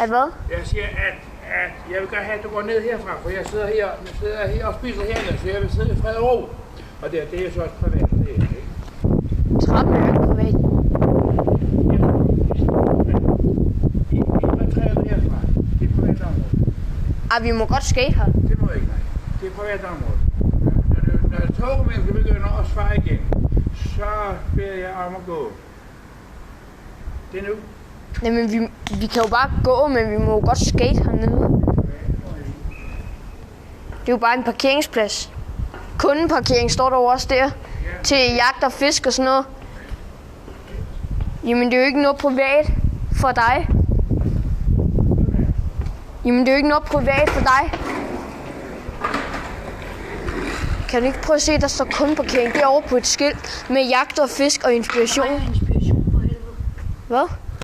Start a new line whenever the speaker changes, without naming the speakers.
At hvad?
Jeg siger, at jeg vil gerne have, at du går ned herfra, for jeg sidder her og spiser hernede, så jeg vil sidde i fred og ro. Og det er jo så også privat, det er ikke?
Trappen er ikke privat.
Hvad træder du herfra? Det er privat område.
Ej, vi må godt skate her.
Det må jeg ikke, nej. Det er privat område. Når togmændene begynder at svare igen, så beder jeg om at gå. Det er nu.
Jamen, vi kan jo bare gå, men vi må jo godt skate hernede. Det er jo bare en parkeringsplads. Kundeparkering står der også der. Til jagt og fisk og sådan noget. Jamen, det er jo ikke noget privat for dig. Jamen, det er jo ikke noget privat for dig. Kan du ikke prøve at se, der står kundeparkering derovre på et skilt med jagt og fisk og inspiration?
Inspiration for helvede.
Hvad?